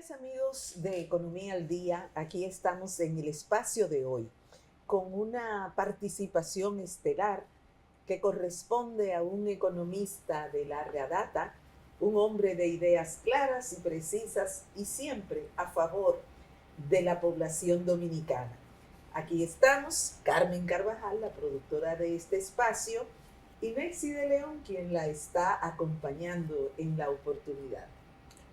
Amigas, amigos de Economía al Día, aquí estamos en el espacio de hoy con una participación estelar que corresponde a un economista de larga data, un hombre de ideas claras y precisas y siempre a favor de la población dominicana. Aquí estamos, Carmen Carvajal, la productora de este espacio, y Betsy de León, quien la está acompañando en la oportunidad.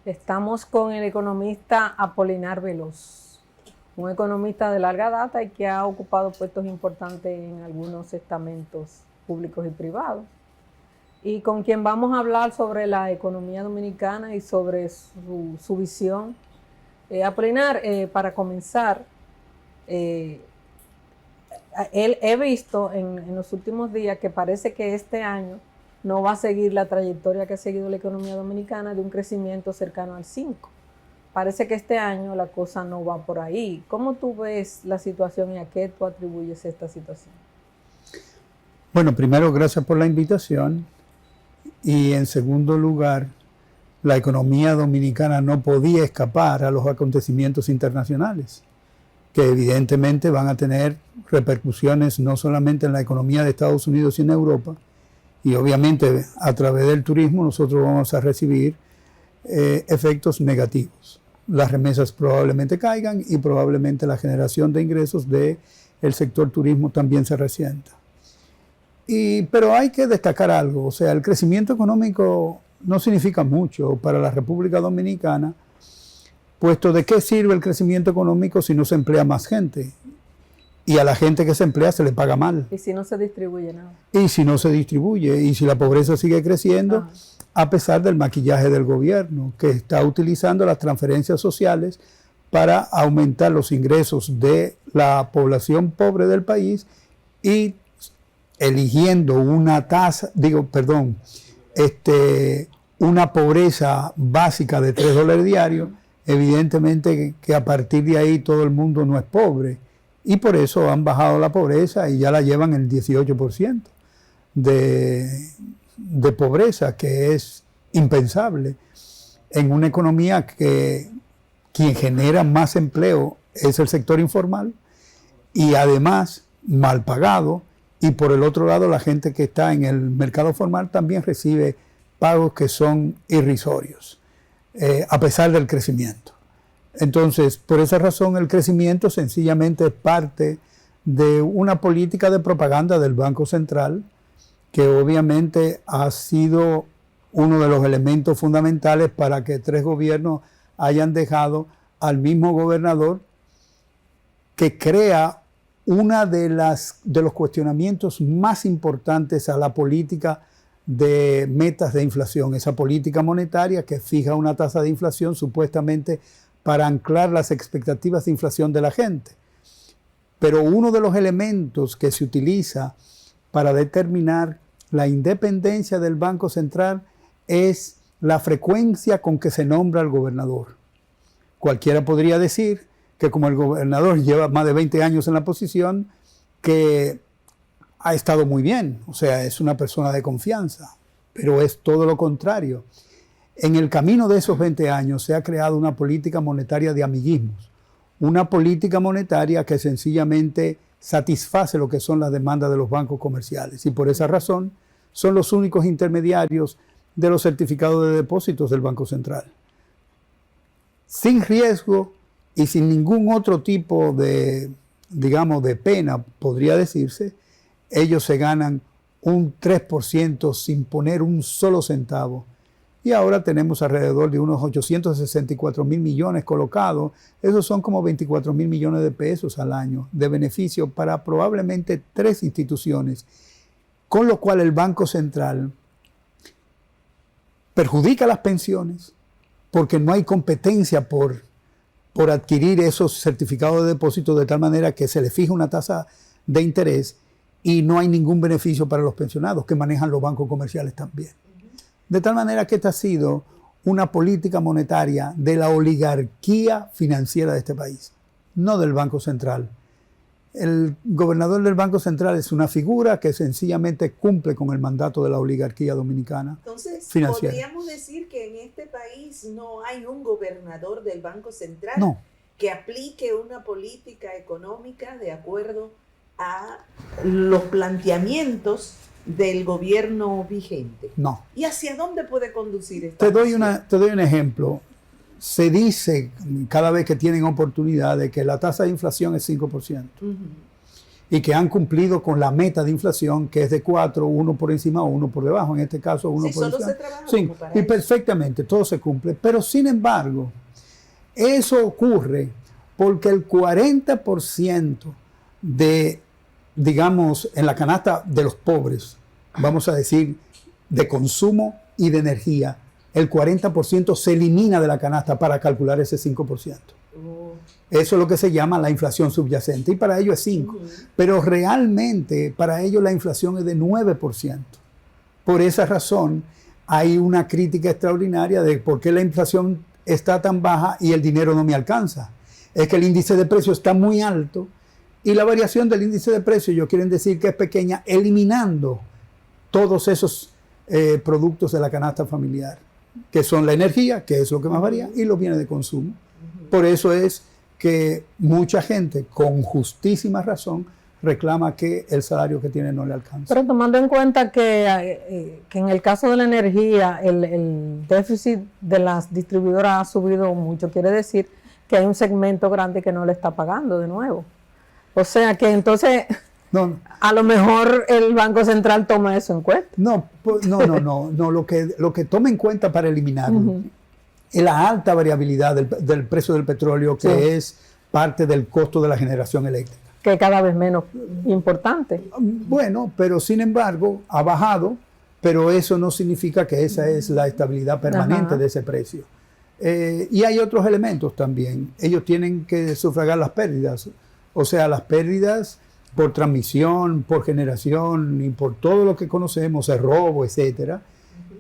Estamos con el economista Apolinar Veloz, un economista de larga data y que ha ocupado puestos importantes en algunos estamentos públicos y privados, y con quien vamos a hablar sobre la economía dominicana y sobre su visión. Apolinar, para comenzar, he visto en los últimos días que parece que este año no va a seguir la trayectoria que ha seguido la economía dominicana de un crecimiento cercano al 5. Parece que este año la cosa no va por ahí. ¿Cómo tú ves la situación y a qué tú atribuyes esta situación? Bueno, primero, gracias por la invitación. Y en segundo lugar, la economía dominicana no podía escapar a los acontecimientos internacionales, que evidentemente van a tener repercusiones no solamente en la economía de Estados Unidos y en Europa, y obviamente a través del turismo nosotros vamos a recibir efectos negativos. Las remesas probablemente caigan y probablemente la generación de ingresos del sector turismo también se resienta. Pero hay que destacar algo, o sea, el crecimiento económico no significa mucho para la República Dominicana, puesto de qué sirve el crecimiento económico si no se emplea más gente. Y a la gente que se emplea se le paga mal. Y si no se distribuye nada. Y si no se distribuye, y si la pobreza sigue creciendo, a pesar del maquillaje del gobierno, que está utilizando las transferencias sociales para aumentar los ingresos de la población pobre del país y eligiendo una tasa, una pobreza básica de $3 diarios, evidentemente que a partir de ahí todo el mundo no es pobre. Y por eso han bajado la pobreza y ya la llevan en el 18% de pobreza, que es impensable en una economía que quien genera más empleo es el sector informal y además mal pagado. Y por el otro lado, la gente que está en el mercado formal también recibe pagos que son irrisorios, a pesar del crecimiento. Entonces, por esa razón, el crecimiento sencillamente es parte de una política de propaganda del Banco Central, que obviamente ha sido uno de los elementos fundamentales para que 3 gobiernos hayan dejado al mismo gobernador, que crea una de los cuestionamientos más importantes a la política de metas de inflación, esa política monetaria que fija una tasa de inflación supuestamente para anclar las expectativas de inflación de la gente. Pero uno de los elementos que se utiliza para determinar la independencia del Banco Central es la frecuencia con que se nombra al gobernador. Cualquiera podría decir que como el gobernador lleva más de 20 años en la posición, que ha estado muy bien, o sea, es una persona de confianza, pero es todo lo contrario. En el camino de esos 20 años se ha creado una política monetaria de amiguismos, una política monetaria que sencillamente satisface lo que son las demandas de los bancos comerciales y por esa razón son los únicos intermediarios de los certificados de depósitos del Banco Central. Sin riesgo y sin ningún otro tipo de pena, podría decirse, ellos se ganan un 3% sin poner un solo centavo. Y ahora tenemos alrededor de unos 864,000 millones colocados. Esos son como 24,000 millones de pesos al año de beneficio para probablemente 3 instituciones. Con lo cual el Banco Central perjudica las pensiones porque no hay competencia por adquirir esos certificados de depósito de tal manera que se le fija una tasa de interés y no hay ningún beneficio para los pensionados que manejan los bancos comerciales también. De tal manera que esta ha sido una política monetaria de la oligarquía financiera de este país, no del Banco Central. el gobernador del Banco Central es una figura que sencillamente cumple con el mandato de la oligarquía dominicana. Entonces, financiera. podríamos decir que en este país no hay un gobernador del Banco Central No. que aplique una política económica de acuerdo a los planteamientos del gobierno vigente. No. ¿Y hacia dónde puede conducir esta Te doy nación? un ejemplo. Se dice cada vez que tienen oportunidad de que la tasa de inflación es 5% Ujú. y que han cumplido con la meta de inflación que es de 4, uno por encima o uno por debajo, en este caso uno Sí, por solo encima. se trabaja Sí, como para y eso. perfectamente, todo se cumple. Pero sin embargo, eso ocurre porque el 40% de, digamos, en la canasta de los pobres, vamos a decir, de consumo y de energía, el 40% se elimina de la canasta para calcular ese 5%. Oh, Eso es lo que se llama la inflación subyacente y para ellos es 5%. ujú. Pero realmente para ellos la inflación es de 9%. Por esa razón hay una crítica extraordinaria de por qué la inflación está tan baja y el dinero no me alcanza. Es que el índice de precios está muy alto y la variación del índice de precios, ellos quieren decir que es pequeña, eliminando todos esos productos de la canasta familiar, que son la energía, que es lo que más varía, y los bienes de consumo. Por eso es que mucha gente, con justísima razón, reclama que el salario que tiene no le alcanza. Pero tomando en cuenta que en el caso de la energía, el déficit de las distribuidoras ha subido mucho, quiere decir que hay un segmento grande que no le está pagando de nuevo. O sea que entonces, No, a lo mejor el Banco Central toma eso en cuenta. no, lo que toma en cuenta para eliminarlo Ujú. es la alta variabilidad del precio del petróleo, que Sí. es parte del costo de la generación eléctrica. Que es cada vez menos importante. Bueno, pero sin embargo ha bajado, pero eso no significa que esa es la estabilidad permanente Ajá. de ese precio. Y hay otros elementos también. Ellos tienen que sufragar las pérdidas, o sea, las pérdidas por transmisión, por generación y por todo lo que conocemos, el robo, etcétera.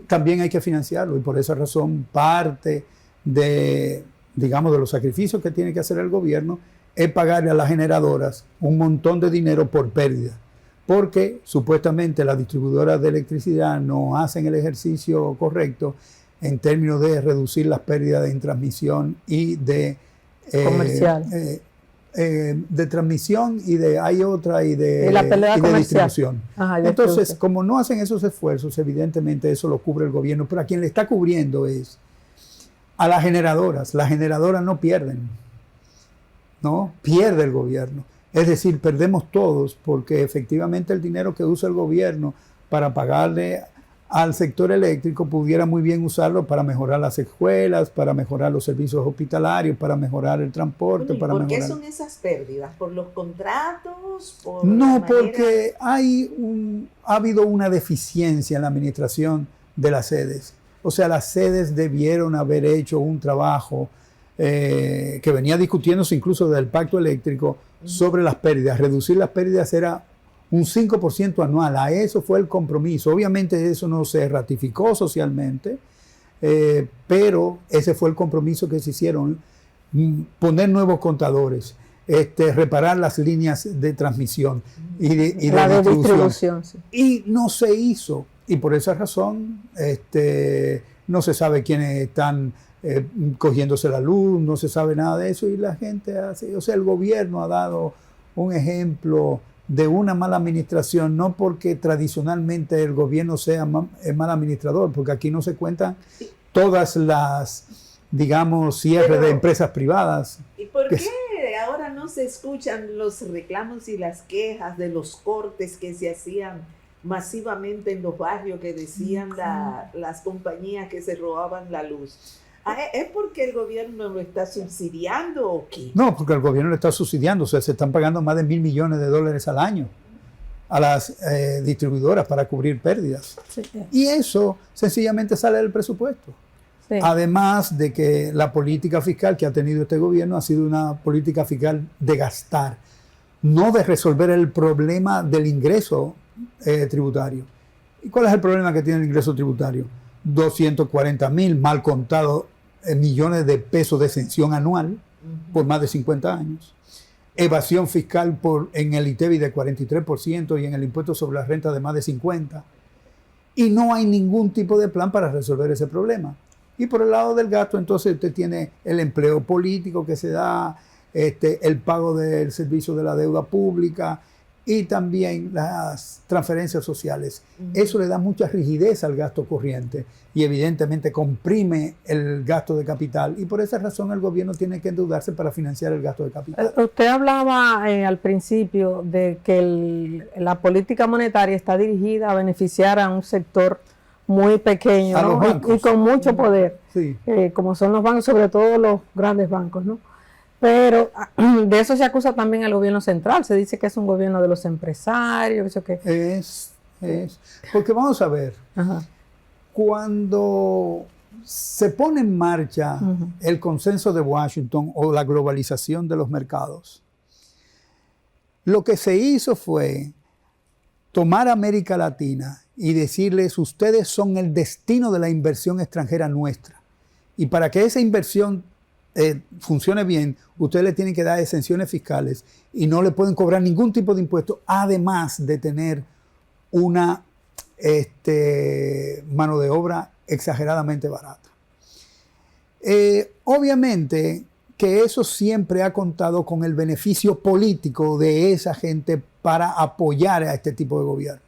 También hay que financiarlo y por esa razón parte de, digamos, de los sacrificios que tiene que hacer el gobierno es pagarle a las generadoras un montón de dinero por pérdida, porque supuestamente las distribuidoras de electricidad no hacen el ejercicio correcto en términos de reducir las pérdidas en transmisión y de Comercial. De transmisión y de hay otra y de, Y la pelea y de comercial. distribución. Ajá, de Entonces, distribución. como no hacen esos esfuerzos, evidentemente eso lo cubre el gobierno, pero a quien le está cubriendo es a las generadoras. Las generadoras no pierden, ¿no? Pierde el gobierno. Es decir, perdemos todos porque efectivamente el dinero que usa el gobierno para pagarle al sector eléctrico pudiera muy bien usarlo para mejorar las escuelas, para mejorar los servicios hospitalarios, para mejorar el transporte, Bueno, ¿y para por qué mejorar... son esas pérdidas? ¿Por los contratos? ¿Por No, la manera? porque ha habido una deficiencia en la administración de las sedes. O sea, las sedes debieron haber hecho un trabajo que venía discutiéndose incluso del pacto eléctrico sobre las pérdidas. Reducir las pérdidas era un 5% anual. A eso fue el compromiso. Obviamente eso no se ratificó socialmente, pero ese fue el compromiso que se hicieron. Poner nuevos contadores, reparar las líneas de transmisión y de La de distribución. distribución, sí. Y no se hizo. Y por esa razón no se sabe quiénes están cogiéndose la luz, no se sabe nada de eso. Y la gente hace, o sea, el gobierno ha dado un ejemplo de una mala administración, no porque tradicionalmente el gobierno sea mal administrador, porque aquí no se cuentan todas las, digamos, cierres de empresas privadas. ¿Y por que qué ahora no se escuchan los reclamos y las quejas de los cortes que se hacían masivamente en los barrios que decían las compañías que se robaban la luz? ¿Es porque el gobierno lo está subsidiando o qué? No, porque el gobierno lo está subsidiando, o sea, se están pagando más de $1.000 millones al año a las distribuidoras para cubrir pérdidas. Sí, Y eso sencillamente sale del presupuesto. sí. Además de que la política fiscal que ha tenido este gobierno ha sido una política fiscal de gastar, no de resolver el problema del ingreso tributario. ¿Y cuál es el problema que tiene el ingreso tributario? 240.000 mal contados millones de pesos de exención anual por más de 50 años. evasión fiscal en el ITEVI de 43% y en el impuesto sobre la renta de más de 50%. Y no hay ningún tipo de plan para resolver ese problema. Y por el lado del gasto, entonces usted tiene el empleo político que se da, el pago del servicio de la deuda pública y también las transferencias sociales. Eso le da mucha rigidez al gasto corriente y evidentemente comprime el gasto de capital, y por esa razón el gobierno tiene que endeudarse para financiar el gasto de capital. Usted hablaba al principio de que la política monetaria está dirigida a beneficiar a un sector muy pequeño, a ¿no? los bancos. Y con mucho poder, Sí. como son los bancos, sobre todo los grandes bancos, ¿no? Pero de eso se acusa también al gobierno central. Se dice que es un gobierno de los empresarios. Eso que... Es. Porque vamos a ver, Ajá. cuando se pone en marcha el consenso de Washington o la globalización de los mercados, lo que se hizo fue tomar a América Latina y decirles: ustedes son el destino de la inversión extranjera nuestra. Y para que esa inversión funcione bien, ustedes le tienen que dar exenciones fiscales y no le pueden cobrar ningún tipo de impuesto, además de tener una mano de obra exageradamente barata. Obviamente que eso siempre ha contado con el beneficio político de esa gente para apoyar a este tipo de gobierno.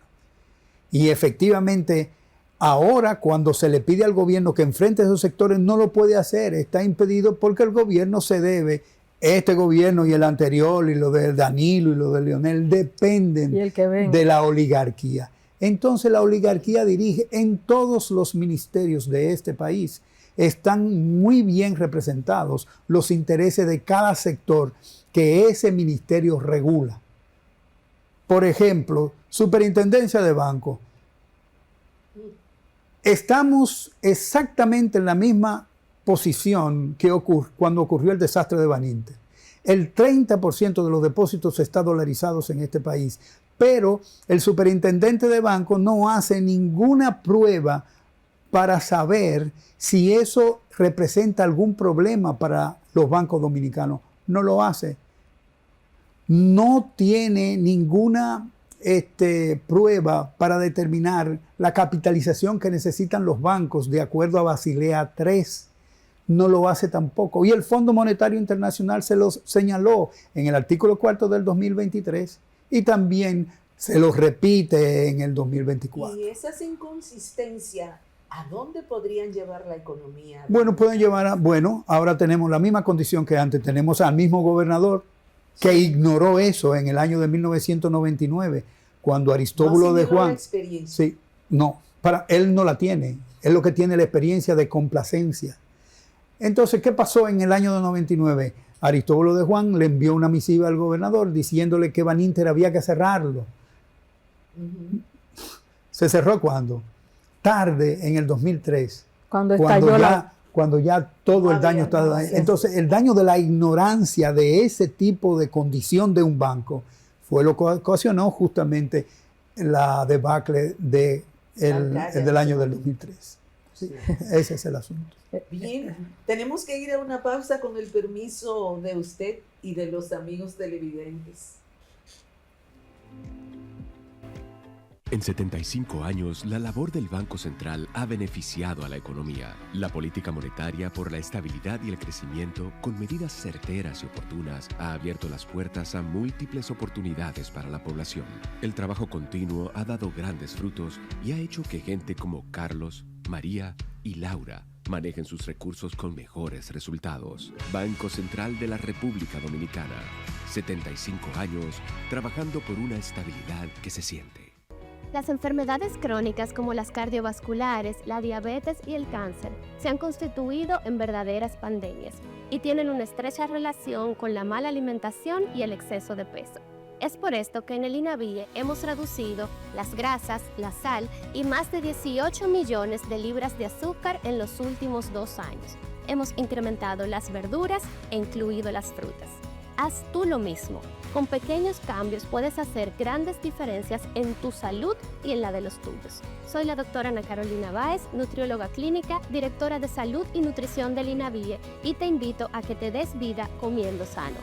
Y efectivamente, ahora cuando se le pide al gobierno que enfrente a esos sectores, no lo puede hacer, está impedido porque el gobierno se debe, este gobierno y el anterior y lo de Danilo y lo de Leonel dependen de la oligarquía. Entonces la oligarquía dirige en todos los ministerios de este país. Están muy bien representados los intereses de cada sector que ese ministerio regula. Por ejemplo, Superintendencia de Banco. Estamos exactamente en la misma posición que cuando ocurrió el desastre de Baninter. El 30% de los depósitos está dolarizados en este país, pero el superintendente de banco no hace ninguna prueba para saber si eso representa algún problema para los bancos dominicanos. No lo hace. No tiene ninguna prueba para determinar la capitalización que necesitan los bancos de acuerdo a Basilea III. No lo hace tampoco. Y el Fondo Monetario Internacional se lo señaló en el artículo 4 del 2023 y también se lo repite en el 2024. Y esas inconsistencias, ¿a dónde podrían llevar la economía? Bueno, pueden llevar ahora tenemos la misma condición que antes. Tenemos al mismo gobernador que ignoró eso en el año de 1999, cuando Aristóbulo de Juan... Sí, no, él no la tiene. Él lo que tiene es la experiencia de complacencia. Entonces, ¿qué pasó en el año de 99? Aristóbulo de Juan le envió una misiva al gobernador diciéndole que Baninter había que cerrarlo. ¿Se cerró cuándo? Tarde, en el 2003. Cuando ya todo el daño está... Entonces, el daño de la ignorancia de ese tipo de condición de un banco fue lo que ocasionó justamente la debacle del año del 2003. Sí, ese es el asunto. Bien, tenemos que ir a una pausa con el permiso de usted y de los amigos televidentes. En 75 años, la labor del Banco Central ha beneficiado a la economía. La política monetaria por la estabilidad y el crecimiento, con medidas certeras y oportunas, ha abierto las puertas a múltiples oportunidades para la población. El trabajo continuo ha dado grandes frutos y ha hecho que gente como Carlos, María y Laura manejen sus recursos con mejores resultados. Banco Central de la República Dominicana. 75 años trabajando por una estabilidad que se siente. Las enfermedades crónicas como las cardiovasculares, la diabetes y el cáncer se han constituido en verdaderas pandemias y tienen una estrecha relación con la mala alimentación y el exceso de peso. Es por esto que en el INAVIE hemos reducido las grasas, la sal y más de 18 millones de libras de azúcar en los últimos 2 años. Hemos incrementado las verduras e incluido las frutas. Haz tú lo mismo. Con pequeños cambios puedes hacer grandes diferencias en tu salud y en la de los tuyos. Soy la doctora Ana Carolina Báez, nutrióloga clínica, directora de salud y nutrición del INAVIE, y te invito a que te des vida comiendo sano.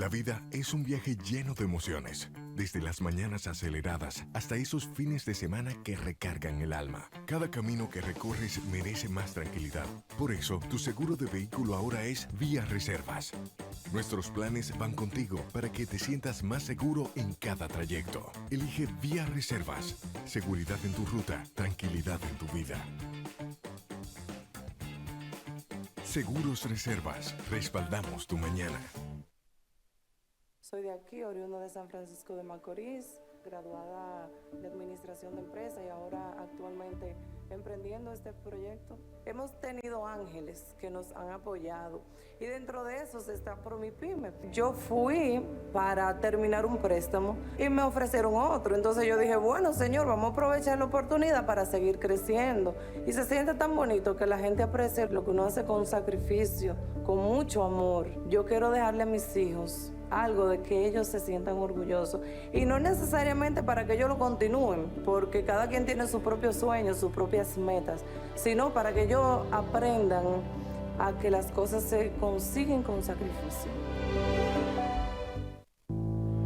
La vida es un viaje lleno de emociones, desde las mañanas aceleradas hasta esos fines de semana que recargan el alma. Cada camino que recorres merece más tranquilidad. Por eso, tu seguro de vehículo ahora es Vía Reservas. Nuestros planes van contigo para que te sientas más seguro en cada trayecto. Elige Vía Reservas. Seguridad en tu ruta, tranquilidad en tu vida. Seguros Reservas. Respaldamos tu mañana. Soy de aquí, oriundo de San Francisco de Macorís, graduada de Administración de Empresas y ahora actualmente emprendiendo este proyecto. Hemos tenido ángeles que nos han apoyado y dentro de esos está PromiPyme. Yo fui para terminar un préstamo y me ofrecieron otro. Entonces yo dije, bueno, señor, vamos a aprovechar la oportunidad para seguir creciendo. Y se siente tan bonito que la gente aprecie lo que uno hace con sacrificio, con mucho amor. Yo quiero dejarle a mis hijos algo de que ellos se sientan orgullosos y no necesariamente para que ellos lo continúen, porque cada quien tiene sus propios sueños, sus propias metas, sino para que ellos aprendan a que las cosas se consiguen con sacrificio.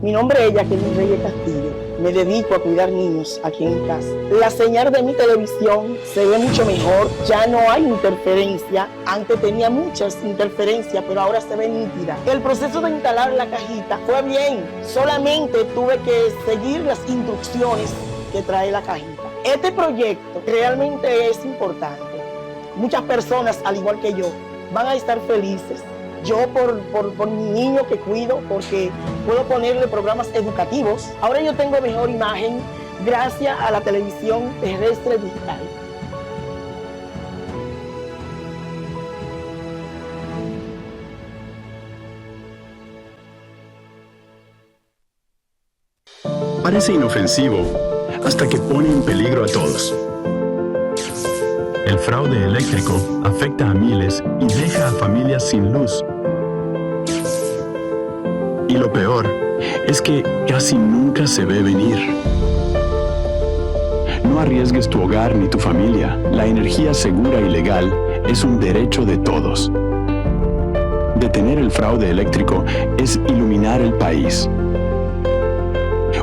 Mi nombre es Jacqueline Reyes Castillo. Me dedico a cuidar niños aquí en casa. La señal de mi televisión se ve mucho mejor. Ya no hay interferencia. Antes tenía muchas interferencias, pero ahora se ve nítida. El proceso de instalar la cajita fue bien. Solamente tuve que seguir las instrucciones que trae la cajita. Este proyecto realmente es importante. Muchas personas, al igual que yo, van a estar felices. Yo por mi niño que cuido, porque puedo ponerle programas educativos. Ahora yo tengo mejor imagen gracias a la televisión terrestre digital. Parece inofensivo hasta que pone en peligro a todos. El fraude eléctrico afecta a miles y deja a familias sin luz. Y lo peor es que casi nunca se ve venir. No arriesgues tu hogar ni tu familia. La energía segura y legal es un derecho de todos. Detener el fraude eléctrico es iluminar el país.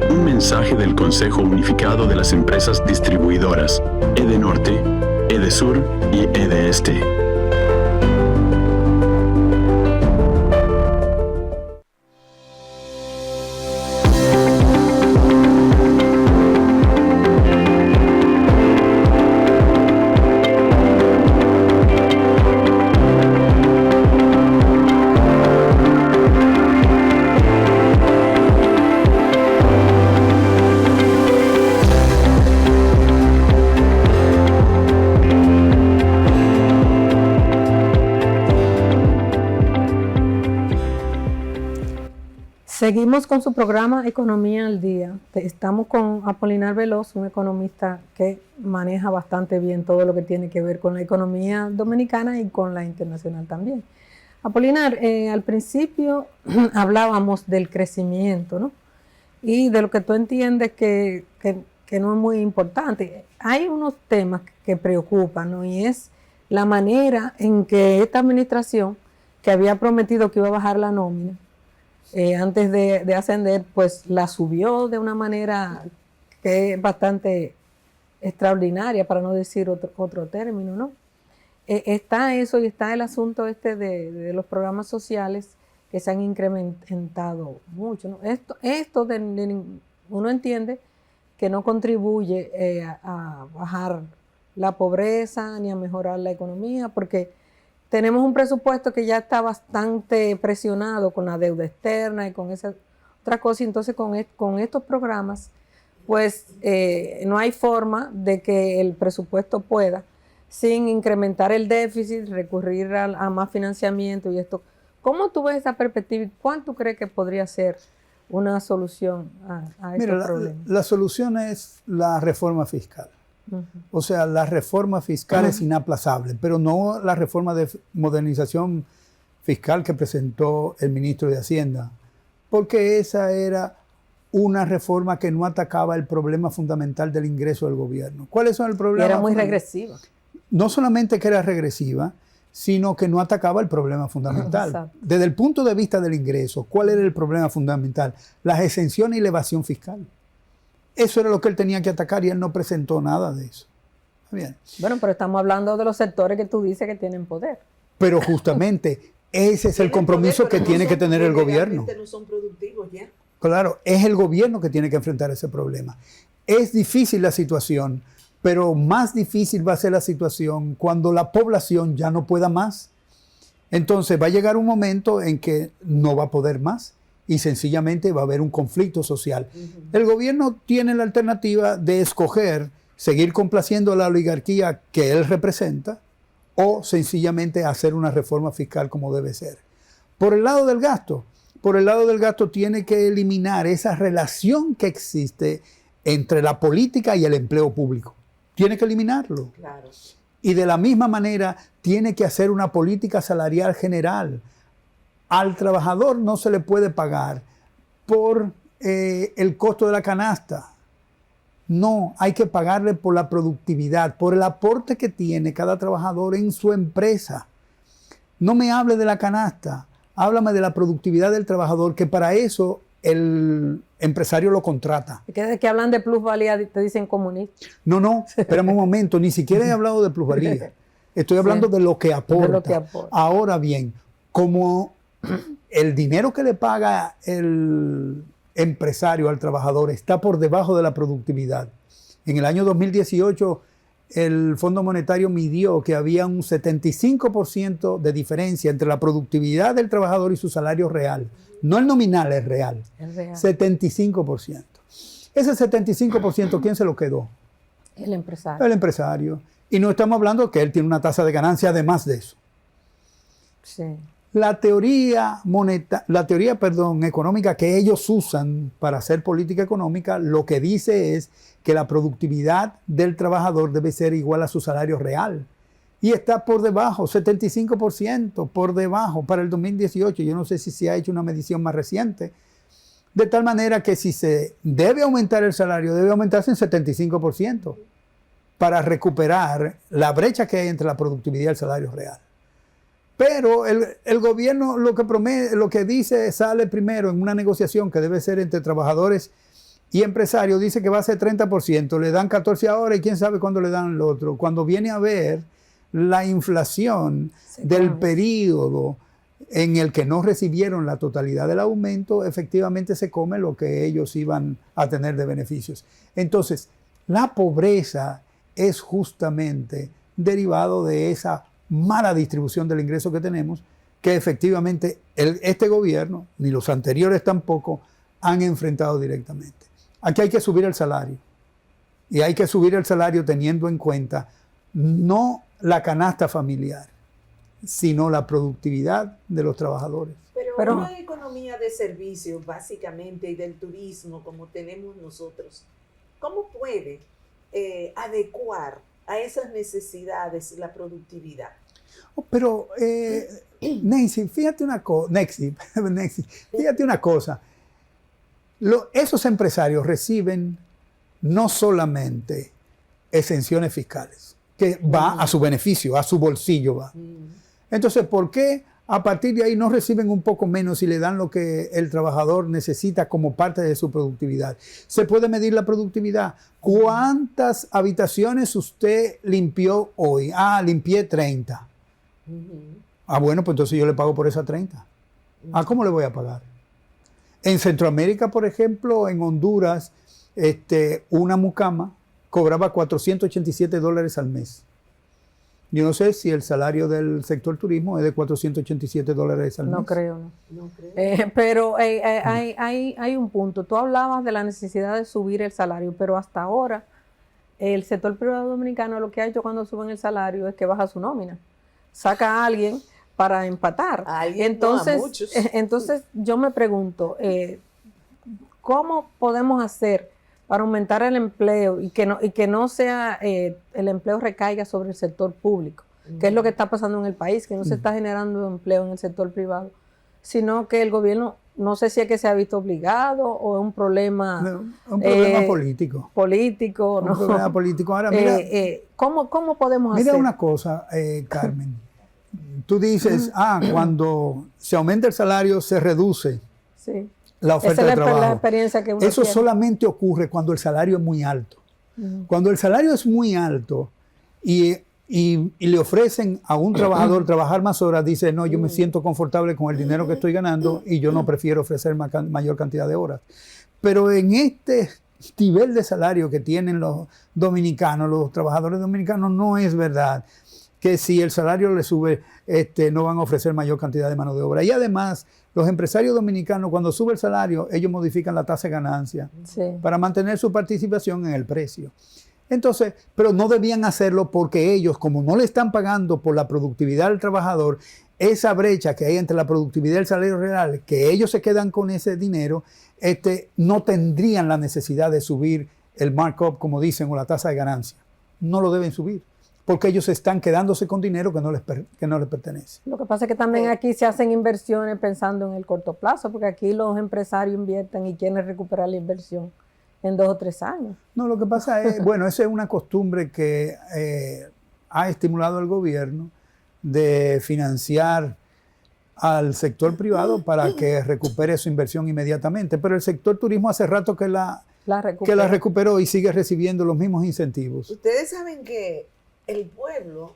Un mensaje del Consejo Unificado de las Empresas Distribuidoras, EDENORTE, EDESUR y EDESTE. Seguimos con su programa Economía al Día. Estamos con Apolinar Veloz, un economista que maneja bastante bien todo lo que tiene que ver con la economía dominicana y con la internacional también. Apolinar, al principio hablábamos del crecimiento, ¿no? Y de lo que tú entiendes que no es muy importante. Hay unos temas que preocupan, ¿no? Y es la manera en que esta administración, que había prometido que iba a bajar la nómina, antes de ascender, pues la subió de una manera que es bastante extraordinaria, para no decir otro término, ¿no? Está eso y está el asunto de los programas sociales que se han incrementado mucho, ¿no? Esto uno entiende que no contribuye a bajar la pobreza ni a mejorar la economía, porque tenemos un presupuesto que ya está bastante presionado con la deuda externa y con esa otra cosa. Y entonces con estos programas, pues no hay forma de que el presupuesto pueda, sin incrementar el déficit, recurrir a más financiamiento y esto. ¿Cómo tú ves esa perspectiva y cuánto crees que podría ser una solución a estos problemas? La solución es la reforma fiscal. O sea, la reforma fiscal es inaplazable, pero no la reforma de modernización fiscal que presentó el ministro de Hacienda, porque esa era una reforma que no atacaba el problema fundamental del ingreso del gobierno. ¿Cuáles son el problema? Era muy regresiva. No solamente que era regresiva, sino que no atacaba el problema fundamental. Exacto. Desde el punto de vista del ingreso, ¿cuál era el problema fundamental? Las exenciones y la evasión fiscal. Eso era lo que él tenía que atacar y él no presentó nada de eso. Bien. Bueno, pero estamos hablando de los sectores que tú dices que tienen poder. Pero justamente ese es el compromiso que tiene que tener el gobierno. No son productivos ya. Claro, es el gobierno que tiene que enfrentar ese problema. Es difícil la situación, pero más difícil va a ser la situación cuando la población ya no pueda más. Entonces va a llegar un momento en que no va a poder más y sencillamente va a haber un conflicto social. El gobierno tiene la alternativa de escoger seguir complaciendo a la oligarquía que él representa o sencillamente hacer una reforma fiscal como debe ser. Por el lado del gasto, tiene que eliminar esa relación que existe entre la política y el empleo público. Tiene que eliminarlo. Claro. Y de la misma manera tiene que hacer una política salarial general. Al trabajador no se le puede pagar por el costo de la canasta. No, hay que pagarle por la productividad, por el aporte que tiene cada trabajador en su empresa. No me hable de la canasta, háblame de la productividad del trabajador, que para eso el empresario lo contrata. Desde que hablan de plusvalía te dicen comunista. No, espérame un momento, ni siquiera he hablado de plusvalía. Estoy hablando de lo que aporta. De lo que aporta. Ahora bien, como el dinero que le paga el empresario al trabajador está por debajo de la productividad. En el año 2018, el Fondo Monetario midió que había un 75% de diferencia entre la productividad del trabajador y su salario real. No el nominal, es real. Es real. 75%. Ese 75%, ¿quién se lo quedó? El empresario. El empresario. Y no estamos hablando que él tiene una tasa de ganancia además de eso. Sí. La teoría económica que ellos usan para hacer política económica, lo que dice es que la productividad del trabajador debe ser igual a su salario real. Y está por debajo, 75% por debajo para el 2018. Yo no sé si se ha hecho una medición más reciente. De tal manera que si se debe aumentar el salario, debe aumentarse en 75% para recuperar la brecha que hay entre la productividad y el salario real. Pero el gobierno lo que dice sale primero en una negociación que debe ser entre trabajadores y empresarios, dice que va a ser 30%, le dan 14 ahora y quién sabe cuándo le dan el otro. Cuando viene a ver la inflación del periodo en el que no recibieron la totalidad del aumento, efectivamente se come lo que ellos iban a tener de beneficios. Entonces, la pobreza es justamente derivado de esa mala distribución del ingreso que tenemos, que efectivamente este gobierno, ni los anteriores tampoco, han enfrentado directamente. Aquí hay que subir el salario. Y hay que subir el salario teniendo en cuenta no la canasta familiar, sino la productividad de los trabajadores. Pero una economía de servicios, básicamente, y del turismo, como tenemos nosotros, ¿cómo puede adecuar a esas necesidades la productividad? Pero, Nancy, fíjate una cosa. Esos empresarios reciben no solamente exenciones fiscales, que va a su beneficio, a su bolsillo va. Entonces, ¿por qué a partir de ahí no reciben un poco menos y le dan lo que el trabajador necesita como parte de su productividad? Se puede medir la productividad. ¿Cuántas habitaciones usted limpió hoy? Limpié 30. Bueno, pues entonces yo le pago por esas 30. ¿Cómo le voy a pagar? En Centroamérica, por ejemplo, en Honduras, una mucama cobraba $487 al mes. Yo no sé si el salario del sector turismo es de $487 al mes. No creo, no. Pero hay un punto. Tú hablabas de la necesidad de subir el salario, pero hasta ahora el sector privado dominicano lo que ha hecho cuando suben el salario es que baja su nómina. Saca a alguien para empatar. Entonces yo me pregunto, ¿cómo podemos hacer para aumentar el empleo y que no sea el empleo recaiga sobre el sector público? Que es lo que está pasando en el país, que no se está generando empleo en el sector privado, sino que el gobierno, no sé si es que se ha visto obligado o es un problema... un problema político. Político, un problema político. Ahora, mira, ¿cómo podemos hacer? Mira una cosa, Carmen. tú dices, cuando se aumenta el salario se reduce Sí. la oferta de trabajo. La experiencia que uno Eso tiene. solamente ocurre cuando el salario es muy alto. Cuando el salario es muy alto y le ofrecen a un trabajador trabajar más horas, dice, no, yo me siento confortable con el dinero que estoy ganando y yo no prefiero ofrecer mayor cantidad de horas. Pero en este nivel de salario que tienen los dominicanos, los trabajadores dominicanos, no es verdad que si el salario le sube, no van a ofrecer mayor cantidad de mano de obra. Y además, los empresarios dominicanos, cuando sube el salario, ellos modifican la tasa de ganancia para mantener su participación en el precio. Entonces, pero no debían hacerlo porque ellos, como no le están pagando por la productividad del trabajador, esa brecha que hay entre la productividad y el salario real, que ellos se quedan con ese dinero, no tendrían la necesidad de subir el markup, como dicen, o la tasa de ganancia. No lo deben subir, porque ellos están quedándose con dinero que no les pertenece. Lo que pasa es que también aquí se hacen inversiones pensando en el corto plazo, porque aquí los empresarios invierten y quieren recuperar la inversión en 2 o 3 años. No, lo que pasa es, bueno, esa es una costumbre que ha estimulado el gobierno de financiar al sector privado para que recupere su inversión inmediatamente. Pero el sector turismo hace rato que la recuperó y sigue recibiendo los mismos incentivos. Ustedes saben que el pueblo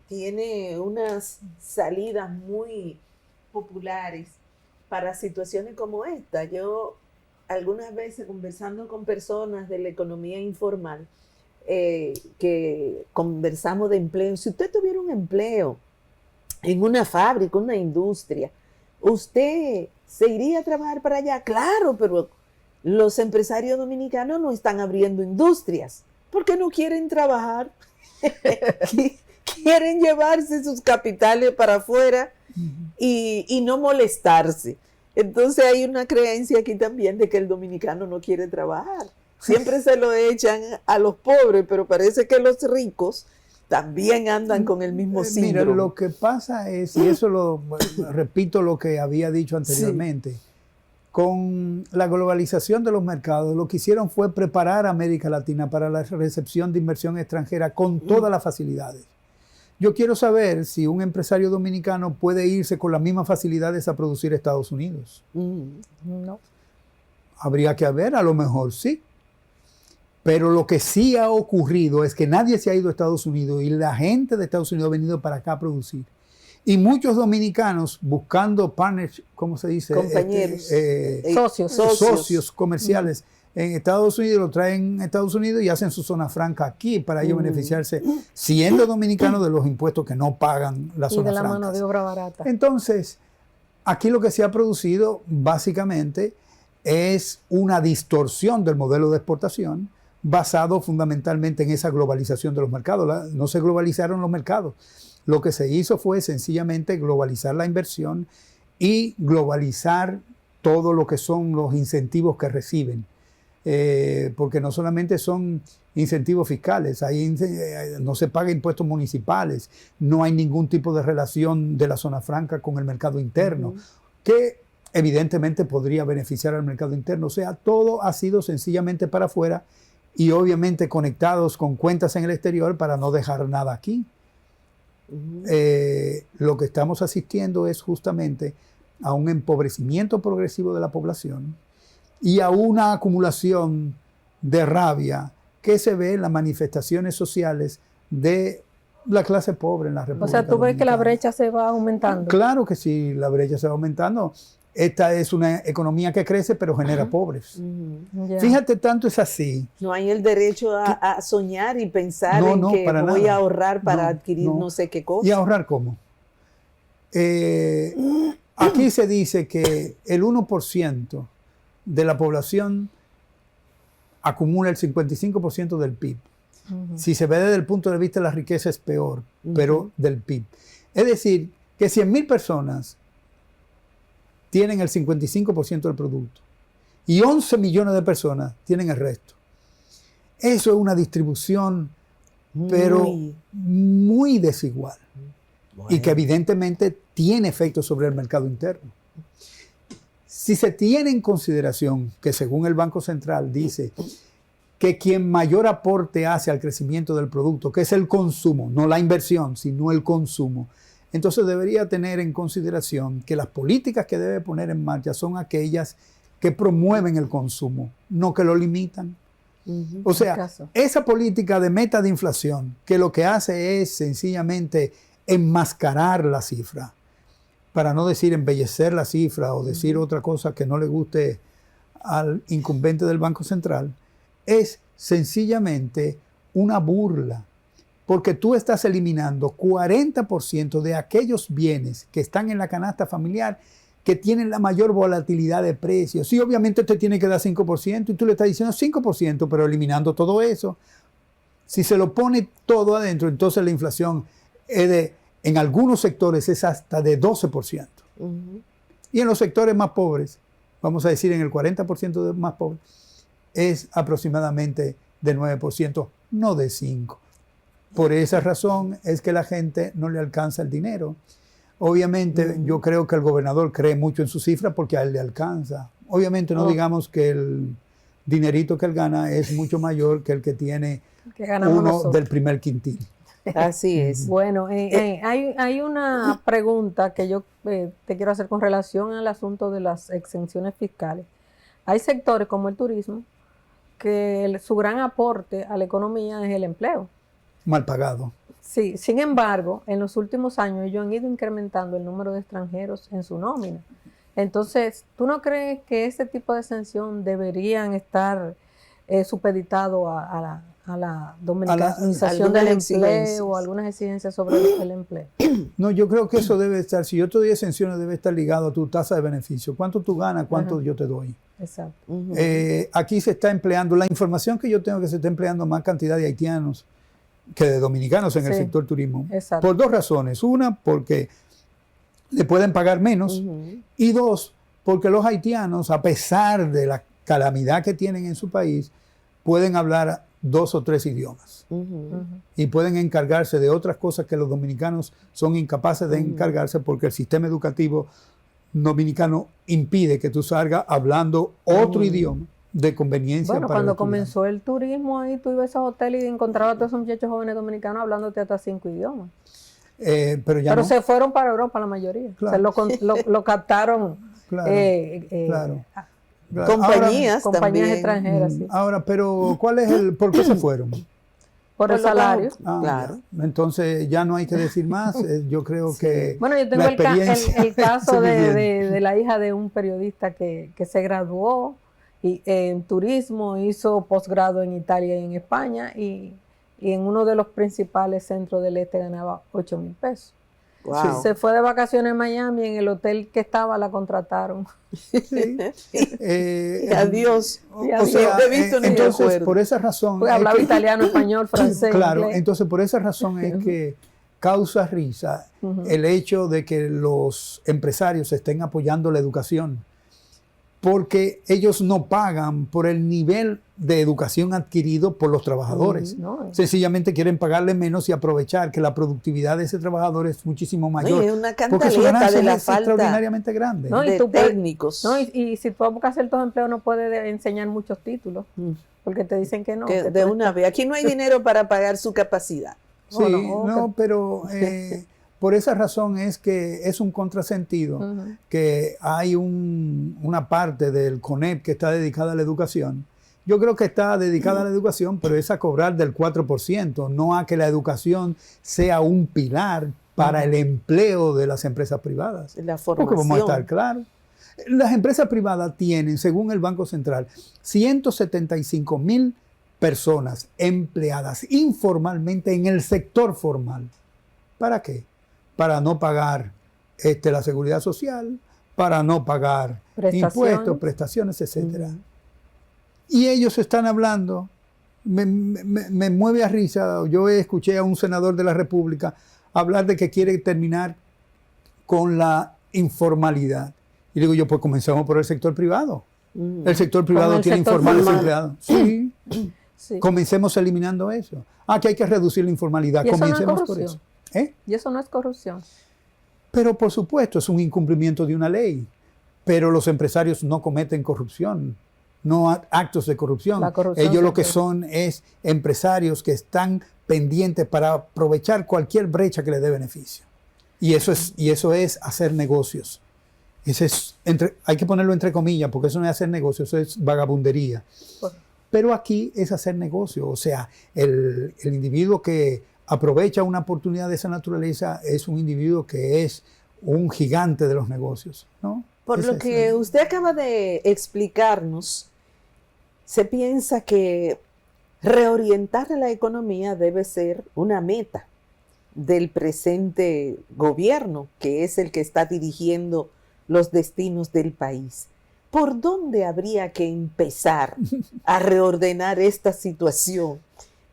tiene unas salidas muy populares para situaciones como esta. Yo algunas veces conversando con personas de la economía informal, que conversamos de empleo, si usted tuviera un empleo en una fábrica, una industria, ¿usted se iría a trabajar para allá? Claro, pero los empresarios dominicanos no están abriendo industrias porque no quieren trabajar. Quieren llevarse sus capitales para afuera y no molestarse. Entonces hay una creencia aquí también de que el dominicano no quiere trabajar. Siempre se lo echan a los pobres, pero parece que los ricos también andan con el mismo síndrome. Mira, lo que pasa es, y eso repito lo que había dicho anteriormente, con la globalización de los mercados, lo que hicieron fue preparar a América Latina para la recepción de inversión extranjera con todas las facilidades. Yo quiero saber si un empresario dominicano puede irse con las mismas facilidades a producir a Estados Unidos. No. Habría que ver, a lo mejor sí. Pero lo que sí ha ocurrido es que nadie se ha ido a Estados Unidos y la gente de Estados Unidos ha venido para acá a producir. Y muchos dominicanos buscando partners, ¿cómo se dice? Compañeros. Socios comerciales en Estados Unidos, lo traen a Estados Unidos y hacen su zona franca aquí para ellos beneficiarse, siendo dominicanos, de los impuestos que no pagan la zona franca. Y de la mano de obra barata. Entonces, aquí lo que se ha producido básicamente es una distorsión del modelo de exportación basado fundamentalmente en esa globalización de los mercados. No se globalizaron los mercados. Lo que se hizo fue sencillamente globalizar la inversión y globalizar todo lo que son los incentivos que reciben. Porque no solamente son incentivos fiscales, no se paga impuestos municipales, no hay ningún tipo de relación de la zona franca con el mercado interno, que evidentemente podría beneficiar al mercado interno. O sea, todo ha sido sencillamente para afuera y obviamente conectados con cuentas en el exterior para no dejar nada aquí. Lo que estamos asistiendo es justamente a un empobrecimiento progresivo de la población y a una acumulación de rabia que se ve en las manifestaciones sociales de la clase pobre en la República Dominicana. O sea, ¿tú ves que la brecha se va aumentando? Claro que sí, la brecha se va aumentando. Esta es una economía que crece pero genera pobres. Fíjate, tanto es así. No hay el derecho a soñar y pensar en que voy a ahorrar para adquirir no sé qué cosa. ¿Y ahorrar cómo? Aquí se dice que el 1% de la población acumula el 55% del PIB. Si se ve desde el punto de vista de la riqueza es peor, pero del PIB. Es decir, que 100,000 personas tienen el 55% del producto y 11 millones de personas tienen el resto. Eso es una distribución, pero muy desigual. Bueno. Y que evidentemente tiene efectos sobre el mercado interno. Si se tiene en consideración que según el Banco Central dice que quien mayor aporte hace al crecimiento del producto, que es el consumo, no la inversión, sino el consumo, entonces debería tener en consideración que las políticas que debe poner en marcha son aquellas que promueven el consumo, no que lo limitan. O sea, esa política de meta de inflación, que lo que hace es sencillamente enmascarar la cifra, para no decir embellecer la cifra o decir otra cosa que no le guste al incumbente del Banco Central, es sencillamente una burla, porque tú estás eliminando 40% de aquellos bienes que están en la canasta familiar que tienen la mayor volatilidad de precios. Sí, obviamente te tiene que dar 5% y tú le estás diciendo 5%, pero eliminando todo eso. Si se lo pone todo adentro, entonces la inflación en algunos sectores es hasta de 12%. Y en los sectores más pobres, vamos a decir en el 40% de más pobres, es aproximadamente de 9%, no de 5%. Por esa razón es que la gente no le alcanza el dinero. Obviamente yo creo que el gobernador cree mucho en su cifra porque a él le alcanza. Obviamente no digamos que el dinerito que él gana es mucho mayor que el que tiene uno del primer quintil. Así es. Bueno, hay una pregunta que yo te quiero hacer con relación al asunto de las exenciones fiscales. Hay sectores como el turismo que su gran aporte a la economía es el empleo. Mal pagado. Sí, sin embargo, en los últimos años ellos han ido incrementando el número de extranjeros en su nómina. Entonces, ¿tú no crees que ese tipo de exención deberían estar supeditado a la dominicación del empleo o algunas exigencias sobre el empleo? No, yo creo que eso debe estar, si yo te doy exenciones, debe estar ligado a tu tasa de beneficio. ¿Cuánto tú ganas? ¿Cuánto yo te doy? Exacto. Aquí se está empleando, la información que yo tengo que se está empleando más cantidad de haitianos que de dominicanos en el sector turismo. Exacto. Por dos razones. Una, porque le pueden pagar menos. Y dos, porque los haitianos, a pesar de la calamidad que tienen en su país, pueden hablar 2 o 3 idiomas. Y pueden encargarse de otras cosas que los dominicanos son incapaces de encargarse porque el sistema educativo dominicano impide que tú salgas hablando otro idioma de conveniencia. Bueno, cuando comenzó el turismo ahí, tú ibas a esos hoteles y encontrabas a todos esos muchachos jóvenes dominicanos hablándote hasta 5 idiomas. Pero no. Se fueron para Europa la mayoría. Claro. O sea, lo captaron compañías extranjeras. Sí. Ahora, pero ¿por qué se fueron? Por el salario. Claro. Entonces ya no hay que decir más. Yo creo que bueno, yo tengo el caso de la hija de un periodista que se graduó y en turismo, hizo posgrado en Italia y en España y en uno de los principales centros del este ganaba 8,000 pesos. Wow. Se fue de vacaciones en Miami, en el hotel que estaba la contrataron. Sí. Adiós. O sea, entonces, por esa razón... Pues hablaba italiano, español, francés, claro, inglés. Entonces por esa razón es que causa risa el hecho de que los empresarios estén apoyando la educación, porque ellos no pagan por el nivel de educación adquirido por los trabajadores. Sencillamente quieren pagarle menos y aprovechar que la productividad de ese trabajador es muchísimo mayor. Es una porque su cantaleta ganancia de la es falta extraordinariamente grande. de técnicos. Y si tú buscas hacer todo empleo, no puedes enseñar muchos títulos, porque te dicen que no. Que de una vez. Aquí no hay dinero para pagar su capacidad. Sí, pero por esa razón es que es un contrasentido que hay una parte del CONEP que está dedicada a la educación. Yo creo que está dedicada a la educación, pero es a cobrar del 4%, no a que la educación sea un pilar para el empleo de las empresas privadas. La formación. Porque vamos a estar claros. Las empresas privadas tienen, según el Banco Central, 175,000 personas empleadas informalmente en el sector formal. ¿Para qué? Para no pagar la seguridad social, para no pagar impuestos, prestaciones, etc. Y ellos están hablando, me mueve a risa. Yo escuché a un senador de la República hablar de que quiere terminar con la informalidad. Y digo yo, pues comencemos por el sector privado. El sector privado tiene informales empleados. Sí. Sí. Comencemos eliminando eso. Que hay que reducir la informalidad. Comencemos por eso. Y eso no es corrupción. Pero por supuesto es un incumplimiento de una ley. Pero los empresarios no cometen corrupción, no actos de corrupción. Ellos lo que son es empresarios que están pendientes para aprovechar cualquier brecha que les dé beneficio. Y eso es hacer negocios. Hay que ponerlo entre comillas, porque eso no es hacer negocios, eso es vagabundería. Pero aquí es hacer negocio. O sea, el individuo que aprovecha una oportunidad de esa naturaleza es un individuo que es un gigante de los negocios, ¿no? Por lo que usted acaba de explicarnos, se piensa que reorientar a la economía debe ser una meta del presente gobierno, que es el que está dirigiendo los destinos del país. ¿Por dónde habría que empezar a reordenar esta situación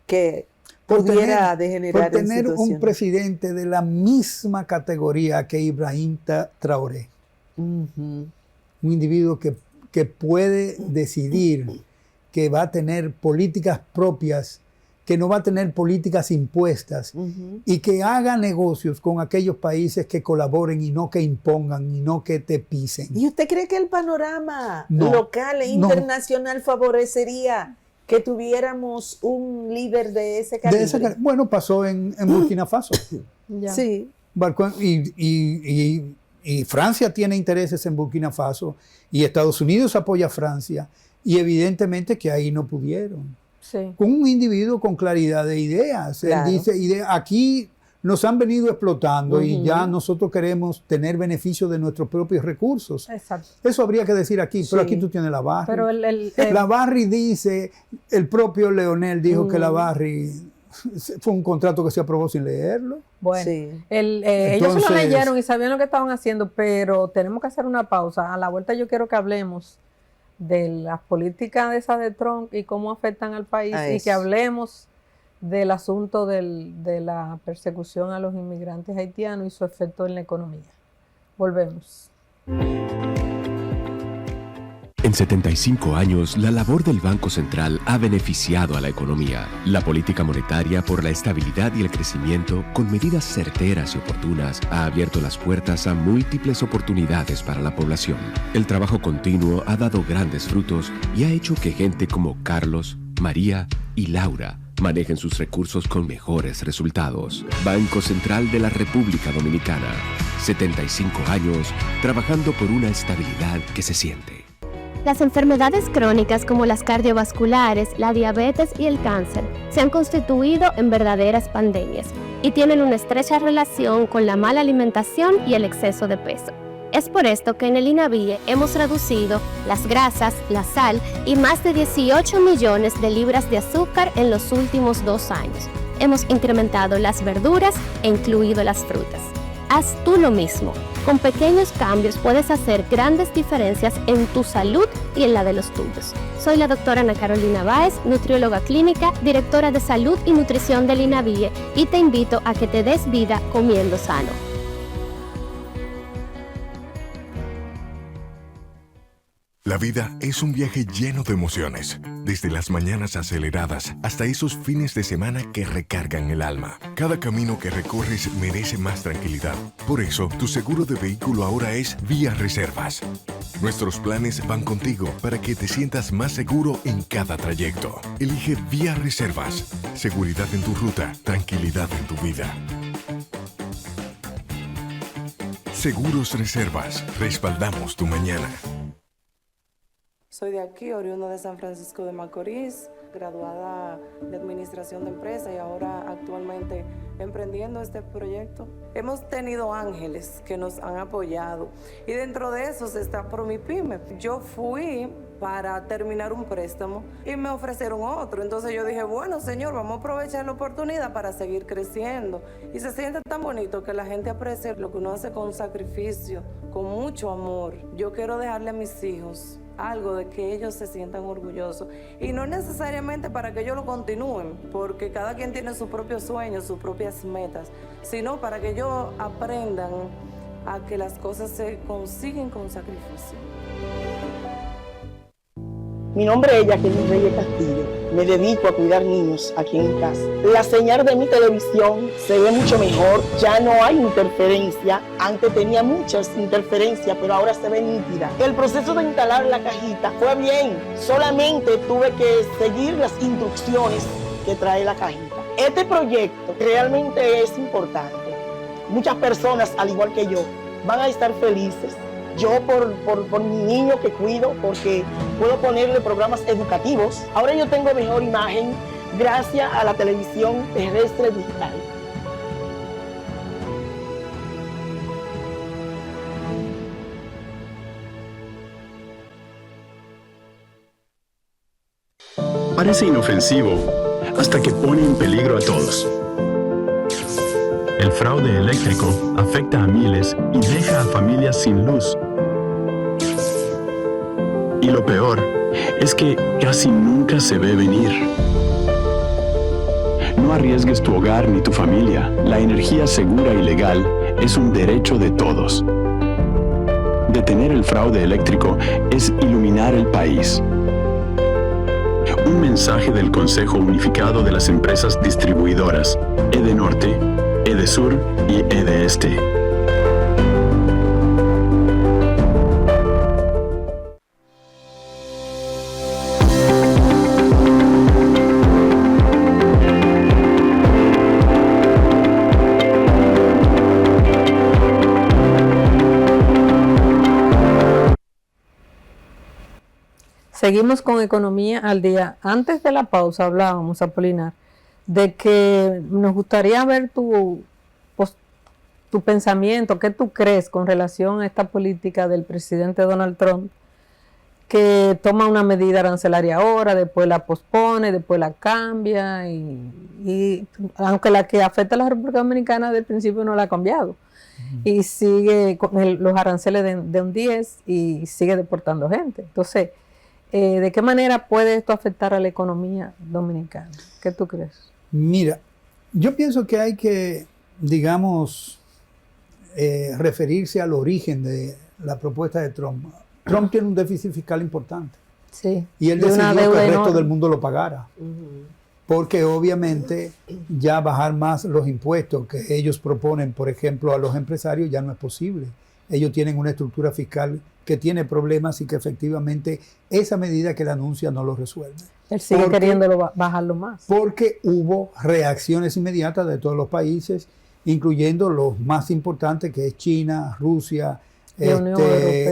que pudiera degenerar en situaciones? Por tener un presidente de la misma categoría que Ibrahim Traoré. Un individuo que puede decidir que va a tener políticas propias, que no va a tener políticas impuestas, y que haga negocios con aquellos países que colaboren y no que impongan y no que te pisen. ¿Y usted cree que el panorama local e internacional favorecería que tuviéramos un líder de ese calibre? Bueno, pasó en Burkina Faso. Sí. Y Francia tiene intereses en Burkina Faso y Estados Unidos apoya a Francia, y evidentemente que ahí no pudieron. Sí. Con un individuo con claridad de ideas. Claro. Él dice, aquí nos han venido explotando y ya nosotros queremos tener beneficio de nuestros propios recursos. Exacto. Eso habría que decir aquí, pero aquí tú tienes la Barry. Pero la Barry dice, el propio Leonel dijo que la Barry fue un contrato que se aprobó sin leerlo. Bueno, ellos se lo leyeron y sabían lo que estaban haciendo, pero tenemos que hacer una pausa. A la vuelta yo quiero que hablemos de las políticas de esa de Trump y cómo afectan al país, y que hablemos del asunto de la persecución a los inmigrantes haitianos y su efecto en la economía. Volvemos. En 75 años, la labor del Banco Central ha beneficiado a la economía. La política monetaria por la estabilidad y el crecimiento, con medidas certeras y oportunas, ha abierto las puertas a múltiples oportunidades para la población. El trabajo continuo ha dado grandes frutos y ha hecho que gente como Carlos, María y Laura manejen sus recursos con mejores resultados. Banco Central de la República Dominicana. 75 años trabajando por una estabilidad que se siente. Las enfermedades crónicas como las cardiovasculares, la diabetes y el cáncer se han constituido en verdaderas pandemias y tienen una estrecha relación con la mala alimentación y el exceso de peso. Es por esto que en el INAVIE hemos reducido las grasas, la sal y más de 18 millones de libras de azúcar en los últimos 2 años. Hemos incrementado las verduras e incluido las frutas. Haz tú lo mismo. Con pequeños cambios puedes hacer grandes diferencias en tu salud y en la de los tuyos. Soy la doctora Ana Carolina Báez, nutrióloga clínica, directora de salud y nutrición del INAVIE, y te invito a que te des vida comiendo sano. La vida es un viaje lleno de emociones, desde las mañanas aceleradas hasta esos fines de semana que recargan el alma. Cada camino que recorres merece más tranquilidad. Por eso, tu seguro de vehículo ahora es Vía Reservas. Nuestros planes van contigo para que te sientas más seguro en cada trayecto. Elige Vía Reservas. Seguridad en tu ruta, tranquilidad en tu vida. Seguros Reservas. Respaldamos tu mañana. Soy de aquí, oriundo de San Francisco de Macorís, graduada de Administración de Empresas y ahora actualmente emprendiendo este proyecto. Hemos tenido ángeles que nos han apoyado y dentro de esos está Promipyme. Yo fui para terminar un préstamo y me ofrecieron otro. Entonces yo dije, bueno, señor, vamos a aprovechar la oportunidad para seguir creciendo. Y se siente tan bonito que la gente aprecie lo que uno hace con sacrificio, con mucho amor. Yo quiero dejarle a mis hijos algo de que ellos se sientan orgullosos. Y no necesariamente para que ellos lo continúen, porque cada quien tiene sus propios sueños, sus propias metas, sino para que ellos aprendan a que las cosas se consiguen con sacrificio. Mi nombre es Jacqueline Reyes Castillo. Me dedico a cuidar niños aquí en casa. La señal de mi televisión se ve mucho mejor. Ya no hay interferencia. Antes tenía muchas interferencias, pero ahora se ve nítida. El proceso de instalar la cajita fue bien. Solamente tuve que seguir las instrucciones que trae la cajita. Este proyecto realmente es importante. muchas personas, al igual que yo, van a estar felices. Yo por mi niño que cuido, porque puedo ponerle programas educativos. Ahora yo tengo mejor imagen gracias a la televisión terrestre digital. Parece inofensivo hasta que pone en peligro a todos. El fraude eléctrico afecta a miles y deja a familias sin luz. Y lo peor es que casi nunca se ve venir. No arriesgues tu hogar ni tu familia. La energía segura y legal es un derecho de todos. Detener el fraude eléctrico es iluminar el país. Un mensaje del Consejo Unificado de las Empresas Distribuidoras, EDENorte, EDESUR y EDESTE. Seguimos con Economía al Día. Antes de la pausa hablábamos, Apolinar, de que nos gustaría ver tu pensamiento, qué tú crees con relación a esta política del presidente Donald Trump, que toma una medida arancelaria ahora, después la pospone, después la cambia, y aunque la que afecta a la República Dominicana del principio no la ha cambiado, y sigue con los aranceles de un 10 y sigue deportando gente. Entonces, ¿de qué manera puede esto afectar a la economía dominicana? ¿Qué tú crees? Mira, yo pienso que hay que, digamos, referirse al origen de la propuesta de Trump. Trump tiene un déficit fiscal importante. Sí. Y él decidió que el resto del mundo lo pagara. Porque obviamente ya bajar más los impuestos que ellos proponen, por ejemplo, a los empresarios, ya no es posible. Ellos tienen una estructura fiscal que tiene problemas y que efectivamente esa medida que él anuncia no lo resuelve. Él sigue queriéndolo bajarlo más. Porque hubo reacciones inmediatas de todos los países, incluyendo los más importantes, que es China, Rusia,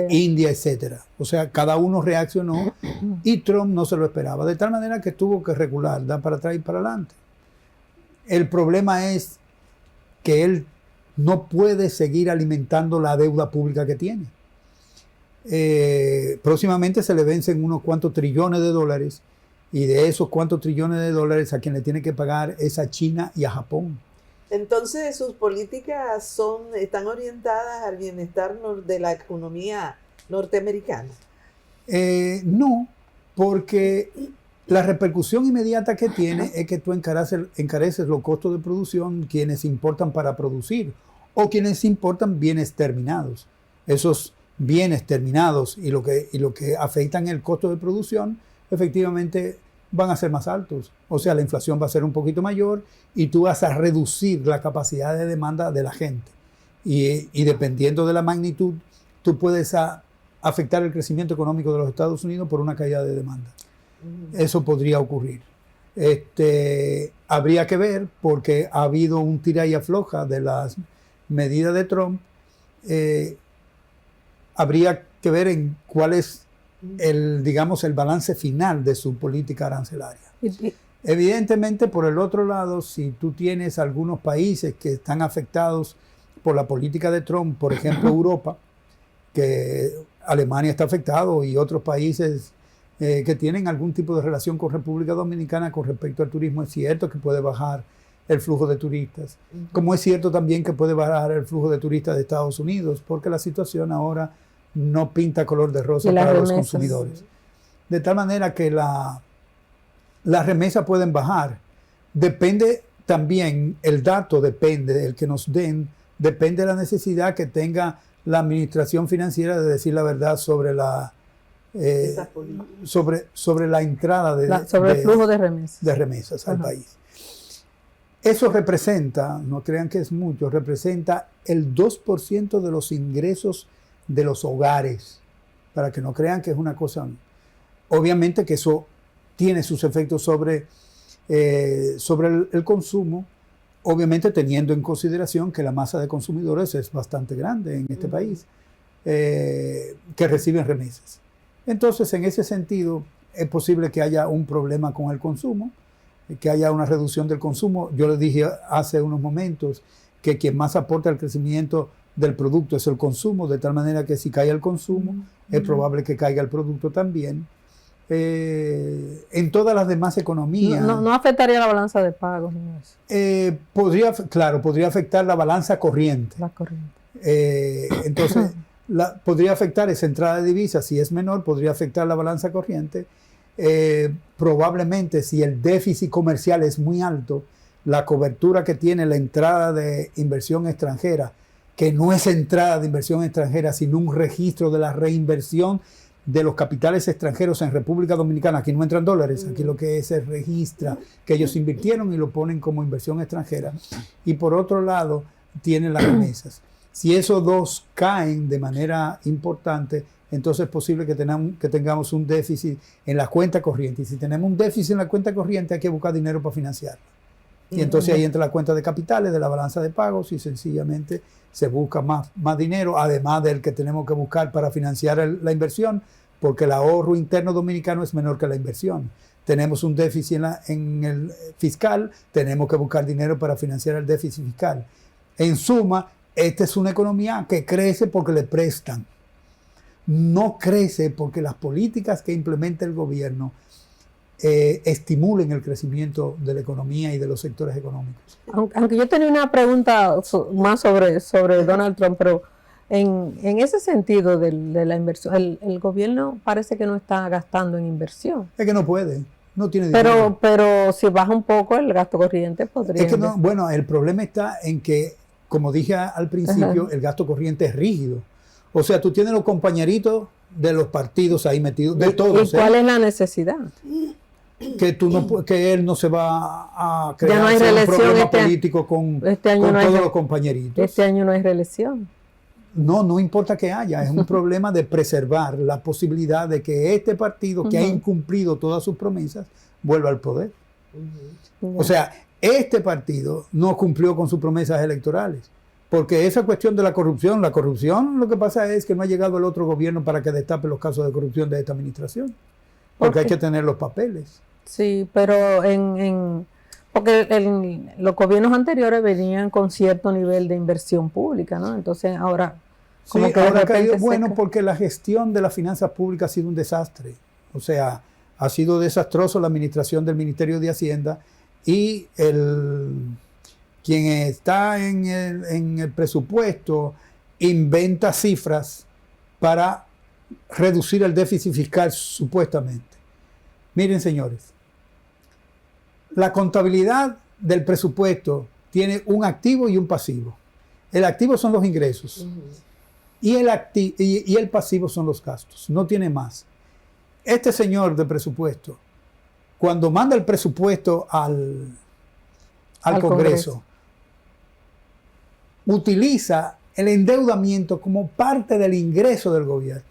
India, etcétera. O sea, cada uno reaccionó y Trump no se lo esperaba. De tal manera que tuvo que regular, dar para atrás y para adelante. El problema es que él no puede seguir alimentando la deuda pública que tiene. Próximamente se le vencen unos cuantos trillones de dólares, y de esos cuantos trillones de dólares a quien le tiene que pagar es a China y a Japón. Entonces, sus políticas están orientadas al bienestar de la economía norteamericana. No, porque la repercusión inmediata que tiene es que tú encareces los costos de producción, quienes importan para producir, o quienes importan bienes terminados. Esos bienes terminados y lo que afectan el costo de producción, efectivamente van a ser más altos. O sea, la inflación va a ser un poquito mayor y tú vas a reducir la capacidad de demanda de la gente. Y dependiendo de la magnitud, tú puedes afectar el crecimiento económico de los Estados Unidos por una caída de demanda. Eso podría ocurrir. Habría que ver, porque ha habido un tira y afloja de las medidas de Trump. Habría que ver en cuál es el balance final de su política arancelaria. Evidentemente, por el otro lado, si tú tienes algunos países que están afectados por la política de Trump, por ejemplo Europa, que Alemania está afectado, y otros países que tienen algún tipo de relación con República Dominicana con respecto al turismo, es cierto que puede bajar el flujo de turistas, como es cierto también que puede bajar el flujo de turistas de Estados Unidos, porque la situación ahora no pinta color de rosa para los consumidores. De tal manera que las remesas pueden bajar. Depende también, el dato depende, el que nos den, depende de la necesidad que tenga la administración financiera de decir la verdad sobre la sobre la entrada sobre el flujo de remesas al país. Eso representa, no crean que es mucho, representa el 2% de los ingresos de los hogares, para que no crean que es una cosa. Obviamente que eso tiene sus efectos sobre el consumo, obviamente teniendo en consideración que la masa de consumidores es bastante grande en este país, que reciben remesas. Entonces, en ese sentido, es posible que haya un problema con el consumo, que haya una reducción del consumo. Yo le dije hace unos momentos que quien más aporta al crecimiento del producto es el consumo, de tal manera que si cae el consumo, es probable que caiga el producto también. En todas las demás economías. No afectaría la balanza de pagos ni eso. Podría afectar la balanza corriente. La corriente. Entonces, podría afectar esa entrada de divisas, si es menor, podría afectar la balanza corriente. Probablemente, si el déficit comercial es muy alto, la cobertura que tiene la entrada de inversión extranjera, que no es entrada de inversión extranjera, sino un registro de la reinversión de los capitales extranjeros en República Dominicana. Aquí no entran dólares, aquí lo que se registra que ellos invirtieron y lo ponen como inversión extranjera. Y por otro lado, tienen las remesas. Si esos dos caen de manera importante, entonces es posible que tengamos un déficit en la cuenta corriente. Y si tenemos un déficit en la cuenta corriente, hay que buscar dinero para financiarlo. Y entonces ahí entra la cuenta de capitales, de la balanza de pagos, y sencillamente se busca más dinero, además del que tenemos que buscar para financiar la inversión, porque el ahorro interno dominicano es menor que la inversión. Tenemos un déficit en el fiscal, tenemos que buscar dinero para financiar el déficit fiscal. En suma, esta es una economía que crece porque le prestan. No crece porque las políticas que implementa el gobierno estimulen el crecimiento de la economía y de los sectores económicos. Aunque yo tenía una pregunta más sobre Donald Trump, pero en ese sentido de la inversión, el gobierno parece que no está gastando en inversión. Es que no puede, no tiene dinero. Pero si baja un poco el gasto corriente, podría... Es que no, bueno, el problema está en que, como dije al principio, el gasto corriente es rígido. O sea, tú tienes los compañeritos de los partidos ahí metidos, de todos. ¿Y cuál es la necesidad? Que él no se va a crear un problema político con todos los compañeritos. Este año no hay reelección. No importa que haya, es un problema de preservar la posibilidad de que este partido, que ha incumplido todas sus promesas, vuelva al poder. O sea, este partido no cumplió con sus promesas electorales, porque esa cuestión de la corrupción lo que pasa es que no ha llegado el otro gobierno para que destape los casos de corrupción de esta administración, porque hay que tener los papeles. Sí, pero porque los gobiernos anteriores venían con cierto nivel de inversión pública, ¿no? Entonces ahora... Como que ahora ha caído, bueno, porque la gestión de las finanzas públicas ha sido un desastre. O sea, ha sido desastroso la administración del Ministerio de Hacienda, y quien está en el presupuesto inventa cifras para reducir el déficit fiscal supuestamente. Miren, señores, la contabilidad del presupuesto tiene un activo y un pasivo. El activo son los ingresos. Y el pasivo son los gastos, no tiene más. Este señor de presupuesto, cuando manda el presupuesto al Congreso, utiliza el endeudamiento como parte del ingreso del gobierno.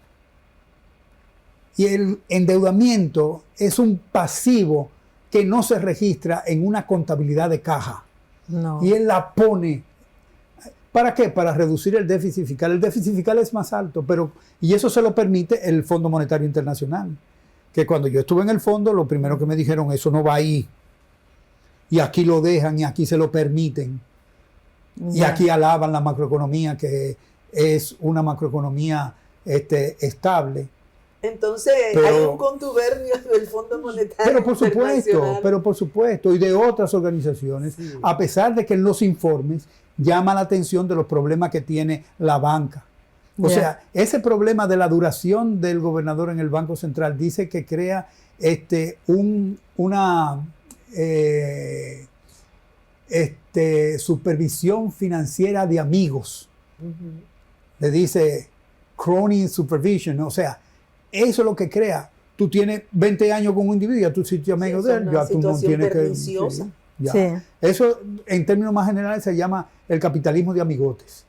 Y el endeudamiento es un pasivo que no se registra en una contabilidad de caja. No. Y él la pone. ¿Para qué? Para reducir el déficit fiscal. El déficit fiscal es más alto, y eso se lo permite el Fondo Monetario Internacional. Que cuando yo estuve en el fondo, lo primero que me dijeron, eso no va ahí. Y aquí lo dejan y aquí se lo permiten. Y aquí alaban la macroeconomía, que es una macroeconomía estable. Entonces hay un contubernio del Fondo Monetario Internacional. Pero por supuesto, y de otras organizaciones, a pesar de que en los informes llama la atención de los problemas que tiene la banca. O sea, ese problema de la duración del gobernador en el Banco Central dice que crea una supervisión financiera de amigos. Le dice crony supervision, o sea, eso es lo que crea. Tú tienes 20 años con un individuo, ya tú sitio amigo de él, ya tú no tienes que... Sí. Eso en términos más generales se llama el capitalismo de amigotes.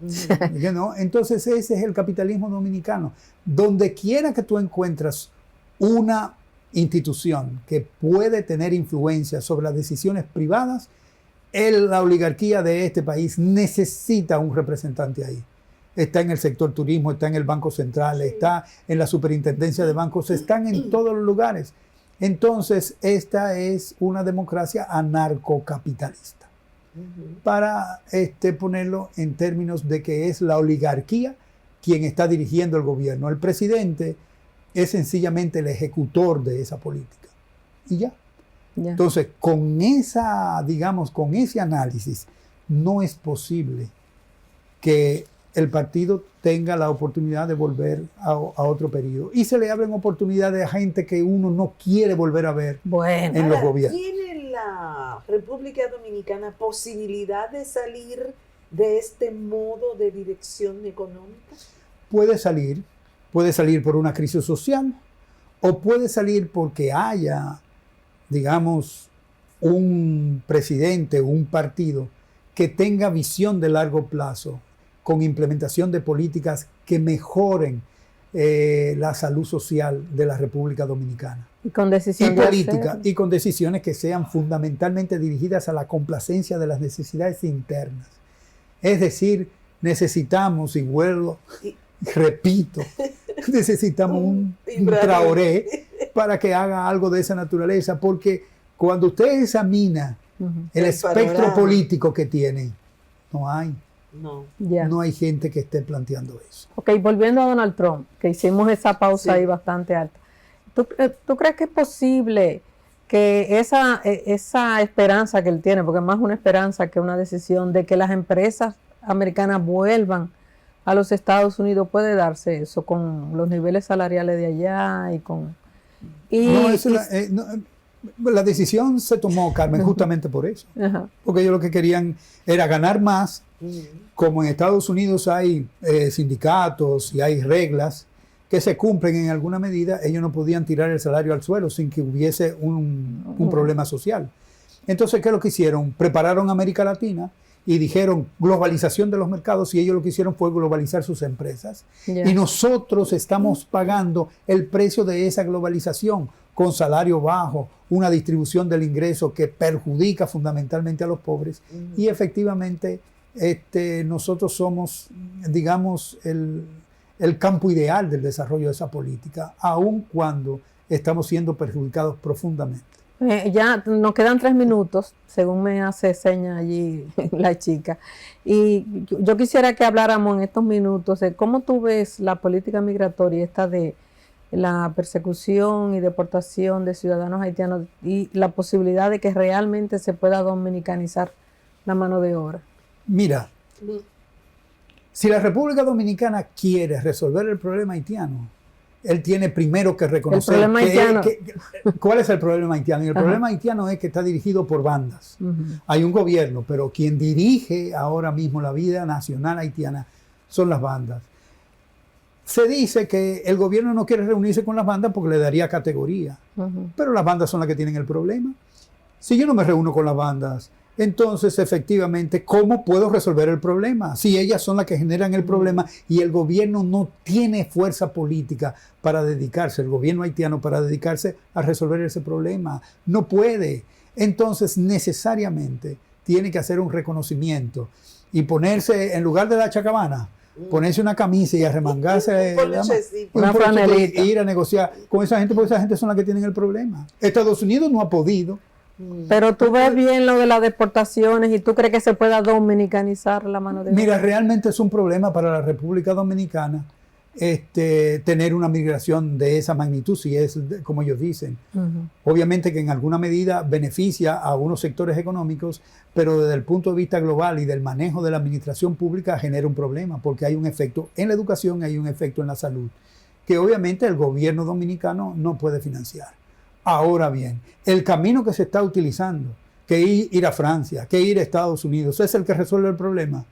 ¿No? Entonces ese es el capitalismo dominicano. Donde quiera que tú encuentras una institución que puede tener influencia sobre las decisiones privadas, La oligarquía de este país necesita un representante ahí. Está en el sector turismo, está en el Banco Central, está en la superintendencia de bancos, están en todos los lugares. Entonces, esta es una democracia anarcocapitalista. Para ponerlo en términos de que es la oligarquía quien está dirigiendo el gobierno. El presidente es sencillamente el ejecutor de esa política. Y ya. Entonces, con ese análisis, no es posible que el partido tenga la oportunidad de volver a otro periodo. Y se le abren oportunidades a gente que uno no quiere volver a ver en los gobiernos. ¿Tiene la República Dominicana posibilidad de salir de este modo de dirección económica? Puede salir por una crisis social o puede salir porque haya, digamos, un presidente o un partido que tenga visión de largo plazo con implementación de políticas que mejoren la salud social de la República Dominicana. Y con decisión política y con decisiones que sean fundamentalmente dirigidas a la complacencia de las necesidades internas. Es decir, necesitamos, y vuelvo, repito, necesitamos un Traoré para que haga algo de esa naturaleza, porque cuando usted examina el espectro político que tiene, no hay gente que esté planteando eso. Ok, volviendo a Donald Trump, que hicimos esa pausa ahí bastante alta. ¿Tú crees que es posible que esa esperanza que él tiene, porque es más una esperanza que una decisión, de que las empresas americanas vuelvan a los Estados Unidos, puede darse eso con los niveles salariales de allá y con... La decisión se tomó, Carmen, justamente por eso. Porque ellos lo que querían era ganar más. Como en Estados Unidos hay sindicatos y hay reglas que se cumplen en alguna medida, ellos no podían tirar el salario al suelo sin que hubiese un problema social. Entonces, ¿qué es lo que hicieron? Prepararon a América Latina y dijeron globalización de los mercados, y ellos lo que hicieron fue globalizar sus empresas. Y nosotros estamos pagando el precio de esa globalización con salario bajo, una distribución del ingreso que perjudica fundamentalmente a los pobres. Y efectivamente nosotros somos, digamos, el campo ideal del desarrollo de esa política, aun cuando estamos siendo perjudicados profundamente. Ya nos quedan 3 minutos, según me hace seña allí la chica. Y yo quisiera que habláramos en estos minutos de cómo tú ves la política migratoria, esta de la persecución y deportación de ciudadanos haitianos y la posibilidad de que realmente se pueda dominicanizar la mano de obra. Mira, si la República Dominicana quiere resolver el problema haitiano, él tiene primero que reconocer cuál es el problema haitiano. Y el problema haitiano es que está dirigido por bandas. Hay un gobierno, pero quien dirige ahora mismo la vida nacional haitiana son las bandas. Se dice que el gobierno no quiere reunirse con las bandas porque le daría categoría. Pero las bandas son las que tienen el problema. Si yo no me reúno con las bandas, entonces efectivamente, ¿cómo puedo resolver el problema? Si ellas son las que generan el problema y el gobierno no tiene fuerza política para dedicarse, el gobierno haitiano para dedicarse a resolver ese problema, no puede. Entonces necesariamente tiene que hacer un reconocimiento y ponerse, en lugar de la chacabana, ponerse una camisa y arremangarse y ir a negociar con esa gente, porque esa gente son las que tienen el problema. Estados Unidos no ha podido. Pero tú ves bien lo de las deportaciones y tú crees que se pueda dominicanizar la mano de obra. Mira, realmente es un problema para la República Dominicana tener una migración de esa magnitud, si es como ellos dicen. Obviamente que en alguna medida beneficia a algunos sectores económicos, pero desde el punto de vista global y del manejo de la administración pública genera un problema, porque hay un efecto en la educación, hay un efecto en la salud, que obviamente el gobierno dominicano no puede financiar. Ahora bien, el camino que se está utilizando, que ir a Francia, que ir a Estados Unidos, es el que resuelve el problema.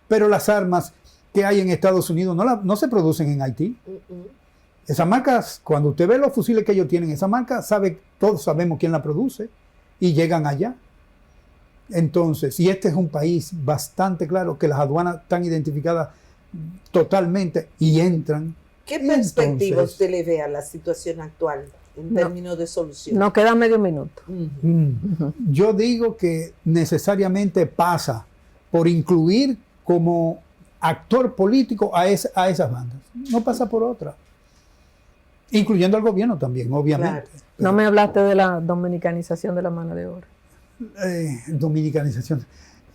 Pero las armas que hay en Estados Unidos no se producen en Haití. Esas marcas, cuando usted ve los fusiles que ellos tienen, esa marca, todos sabemos quién la produce y llegan allá. Entonces, y este es un país bastante claro que las aduanas están identificadas totalmente y entran. ¿Qué perspectivas usted le ve a la situación actual en términos de solución. Nos queda medio minuto. Yo digo que necesariamente pasa por incluir como actor político a esas bandas. No pasa por otra. Incluyendo al gobierno también, obviamente. Claro. No me hablaste de la dominicanización de la mano de obra. Dominicanización.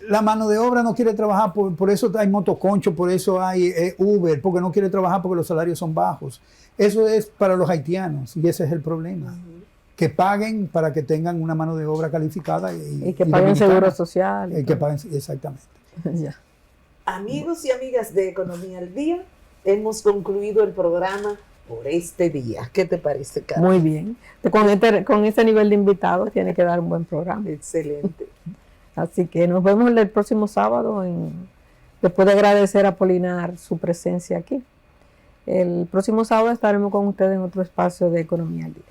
La mano de obra no quiere trabajar, por eso hay motoconcho, por eso hay Uber, porque no quiere trabajar porque los salarios son bajos. Eso es para los haitianos y ese es el problema. Que paguen para que tengan una mano de obra calificada y que paguen seguro social. Y que paguen, exactamente. Ya. Amigos y amigas de Economía al Día, hemos concluido el programa por este día. ¿Qué te parece, Carmen? Muy bien. Con este nivel de invitados tiene que dar un buen programa. Excelente. Así que nos vemos el próximo sábado, después de agradecer a Polinar su presencia aquí. El próximo sábado estaremos con ustedes en otro espacio de Economía al Día.